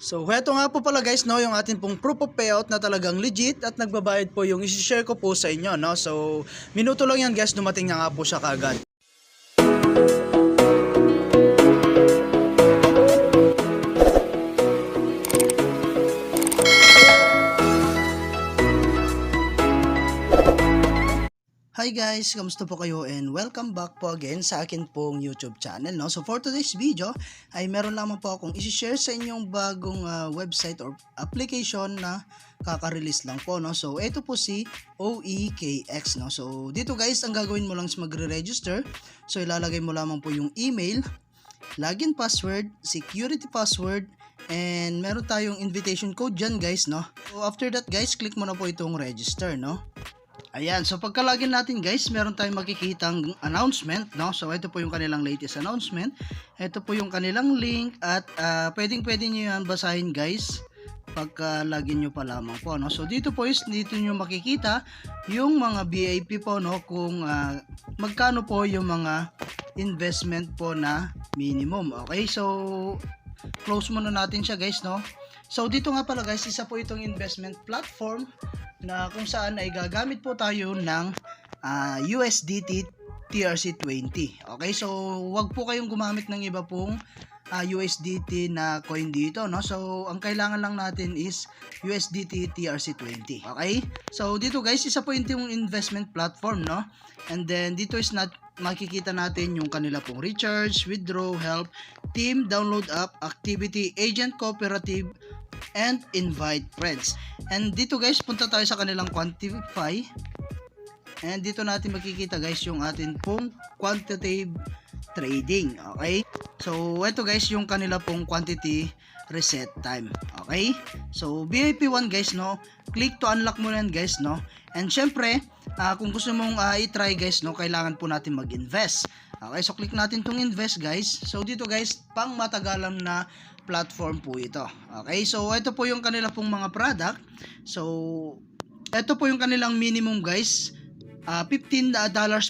So, heto nga po pala guys, no, yung atin pong proof of payout na talagang legit at nagbabayad po yung isi-share ko po sa inyo, no. So, minuto lang yan guys, dumating na nga po siya kaagad. Hi guys, kamusta po kayo and welcome back po again sa akin pong YouTube channel, no. So for today's video ay meron lamang po akong i-share sa inyong bagong website or application na kaka-release lang po, no. So ito po si OEKX, no. So dito guys, ang gagawin mo lang is magre-register. So ilalagay mo lamang po yung email, login password, security password, and meron tayong invitation code dyan guys, no. So after that guys, click mo na po itong register, no. Ayan, so pagka-login natin guys, meron tayong makikitang announcement, no? So ito po yung kanilang latest announcement. Ito po yung kanilang link at pwedeng-pwede nyo yan basahin guys pagka-login nyo pa lamang po, no? So dito po is dito nyo makikita yung mga VIP po, no? Kung magkano po yung mga investment po na minimum. Okay, so close muna natin siya guys, no? So dito nga pala guys, isa po itong investment platform na kung saan ay gagamit po tayo ng USDT TRC20. Okay, so wag po kayong gumamit ng iba pong USDT na coin dito, no? So ang kailangan lang natin is USDT TRC20. Okay, so dito guys, isa po yung investment platform, no? And then dito is makikita natin yung kanila pong recharge, withdraw, help, team, download app, activity, agent, cooperative, and invite friends. And dito guys, punta tayo sa kanilang Quantify. And dito natin makikita guys yung atin pong quantitative trading. Okay, so ito guys yung kanila pong quantity reset time. Okay, so VIP 1 guys, no, click to unlock mo yan guys, no. And syempre kung gusto mong i-try guys, no, kailangan po natin mag-invest. Okay, so click natin tong invest guys. So dito guys, pang matagalan na platform po ito. Okay, so ito po yung kanila pong mga product. So ito po yung kanilang minimum guys, $15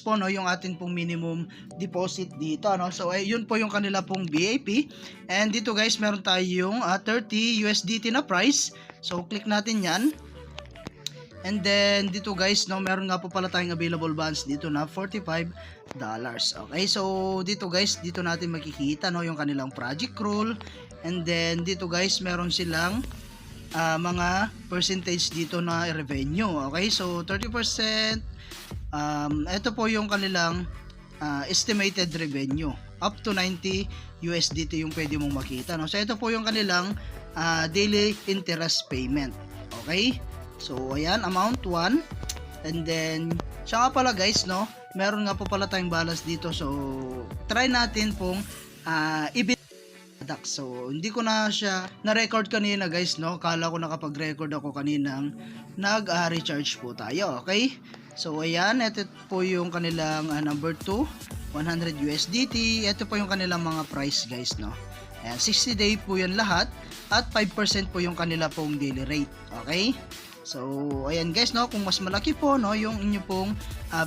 po, no, yung atin pong minimum deposit dito, no. So yun po yung kanila pong VIP. And dito guys, meron tayong 30 USDT na price. So click natin yan. And then dito guys, no, meron nga po pala tayong available balance dito na $45. Okay, so dito guys, dito natin makikita, no, yung kanilang project role. And then dito guys, meron silang mga percentage dito na revenue. Okay, so 30%. Ito po yung kanilang estimated revenue. Up to 90 USDT yung pwede mong makita, no? So ito po yung kanilang daily interest payment. Okay, so ayan, amount 1. And then siya nga pala guys, no, meron nga po pala tayong balance dito. So try natin pong so hindi ko na siya na-record kanina guys, no. Kala ko nakapag-record ako kaninang nag-recharge po tayo. Okay, so ayan, ito po yung kanilang number 2, 100 USDT. Ito po yung kanilang mga price guys, no. Ayan, 60 day po yan lahat at 5% po yung kanila pong daily rate. Okay, so ayan guys, no, kung mas malaki po, no, yung inyo pong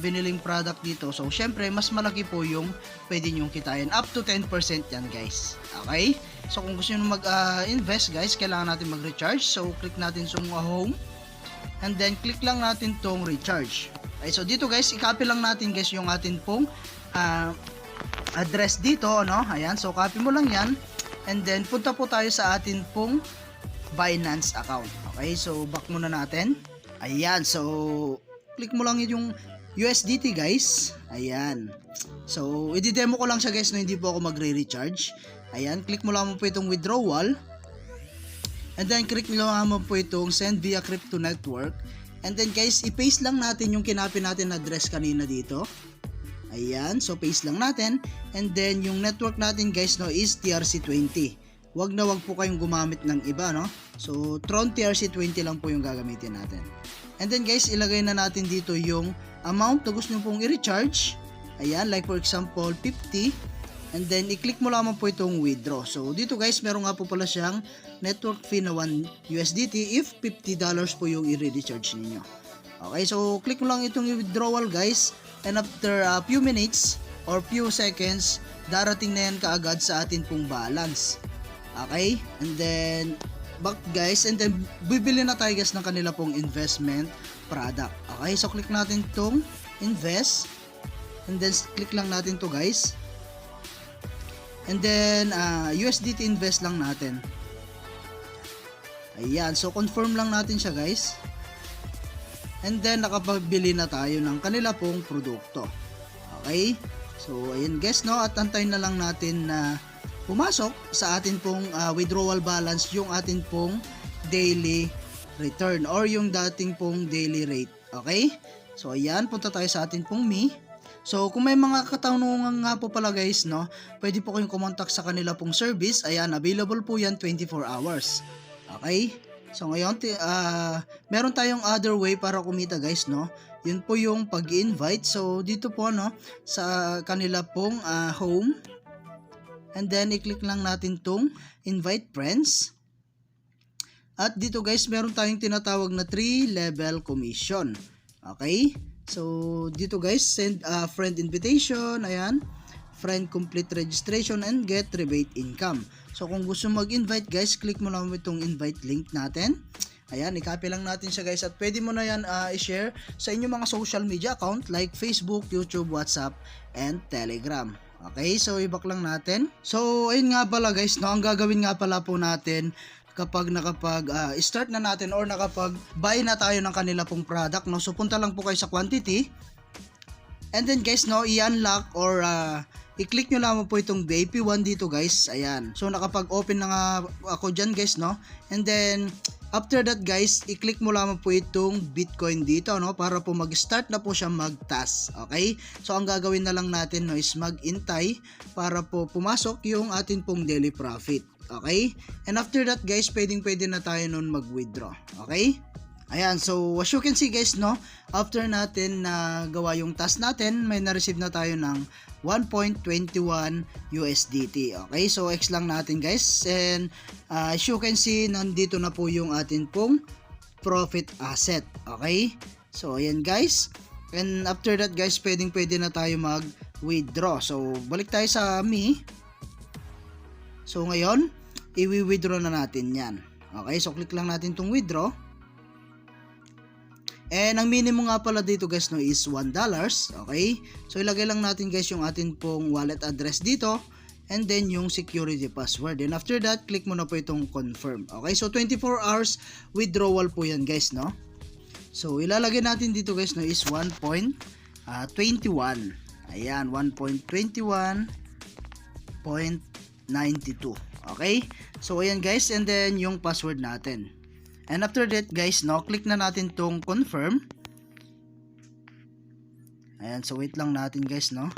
biniling product dito, so syempre mas malaki po yung pwede nyong kitain, up to 10% yan guys. Okay, so kung gusto nyo mag-invest guys, kailangan natin mag-recharge. So click natin sa home and then click lang natin tong recharge. Okay, so dito guys, i-copy lang natin guys yung atin pong address dito, no. Ayan, so copy mo lang yan and then punta po tayo sa atin pong Binance account. Okay, so back muna natin. Ayan, so click mo lang yung USDT guys. Ayan, so i-demo ko lang siya guys, no, hindi po ako magre-recharge. Ayan, click mo lang po itong withdrawal and then click mo lang po itong send via crypto network. And then guys, i-paste lang natin yung kinopy natin na address kanina dito. Ayan, so paste lang natin and then yung network natin guys, no, is TRC20. Wag na wag po kayong gumamit ng iba, no. So Tron TRC20 lang po yung gagamitin natin. And then guys, ilagay na natin dito yung amount na gusto nyo pong i-recharge. Ayan, like for example 50. And then i-click mo lamang po itong withdraw. So dito guys, meron nga po pala siyang network fee na 1 USDT if $50 po yung i-recharge ninyo. Okay, so click mo lang itong withdrawal guys, and after a few minutes or few seconds, darating na yan kaagad sa atin pong balance. Okay, and then back guys, and then bibili na tayo guys ng kanila pong investment product. Okay, so click natin tong invest, and then click lang natin to guys, and then USDT invest lang natin. Ayan, so confirm lang natin siya guys, and then nakapagbili na tayo ng kanila pong produkto. Okay, so ayan guys, no, at antayin na lang natin na pumasok sa atin pong withdrawal balance yung atin pong daily return or yung dating pong daily rate. Okay, so ayan, punta tayo sa atin pong Me. So kung may mga katanungan nga po pala guys, no, pwede po kayong kumontak sa kanila pong service. Ayan, available po yan 24 hours. Okay, so ngayon meron tayong other way para kumita guys, no. Yun po yung pag-invite. So dito po, no, sa kanila pong home, and then i-click lang natin tong invite friends. At dito guys, meron tayong tinatawag na 3-level commission. Okay, so dito guys, send a friend invitation. Ayan, friend complete registration and get rebate income. So kung gusto mag-invite guys, click mo lang itong invite link natin. Ayan, i-copy lang natin siya guys, at pwede mo na yan i-share sa inyong mga social media account like Facebook, YouTube, WhatsApp, and Telegram. Okay, so i-back lang natin. So ayun nga pala guys, no, ang gagawin nga pala po natin kapag start na natin or nakapag-buy na tayo ng kanila pong product, no, so punta lang po kayo sa quantity, and then guys, no, i-unlock or i-click nyo lamang po itong VIP1 dito guys. Ayan, so nakapag-open na nga ako dyan guys, no, and then after that guys, i-click mo lamang po itong Bitcoin dito, no, para po mag-start na po siya mag-task. Okay, so ang gagawin na lang natin, no, is mag-intay para po pumasok yung atin pong daily profit. Okay, and after that guys, pwede na tayo nun mag-withdraw. Okay, ayan, so as you can see guys, no, after natin na gawa yung task natin, may na-receive na tayo ng 1.21 USDT. Okay, so X lang natin guys, and as you can see, nandito na po yung atin pong profit asset. Okay, so ayan guys, and after that guys, pwede na tayo mag-withdraw. So balik tayo sa Me. So ngayon, i-withdraw na natin yan. Okay, so click lang natin tong withdraw. And ang minimum nga pala dito guys, no, is $1. Okay, so ilagay lang natin guys yung atin pong wallet address dito, and then yung security password. And after that, click mo na po itong confirm. Okay, so 24 hours withdrawal po yan guys, no. So ilalagay natin dito guys, no, is 1.21. Ayan, 1.21.92. Okay, so ayan guys, and then yung password natin. And after that guys, no, click na natin tong confirm. Ayan, so wait lang natin guys, no,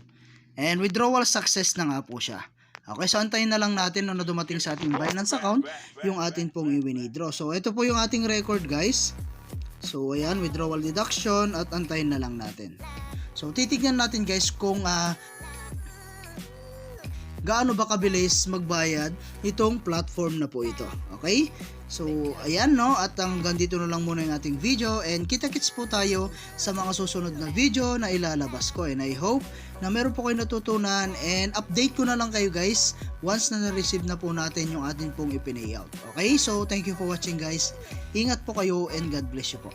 and withdrawal success na nga po siya. Okay, so antayin na lang natin, no, na dumating sa ating Binance account yung atin pong i-withdraw. So ito po yung ating record guys. So ayan, withdrawal deduction, at antayin na lang natin. So titignan natin guys kung gaano ba kabilis magbayad itong platform na po ito. Okay, so ayan, no, at hanggang dito na lang muna yung ating video, and kita-kits po tayo sa mga susunod na video na ilalabas ko, and I hope na meron po kayo natutunan, and update ko na lang kayo guys once na na-receive na po natin yung ating pong i-payout. Okay, so thank you for watching guys, ingat po kayo, and God bless you po.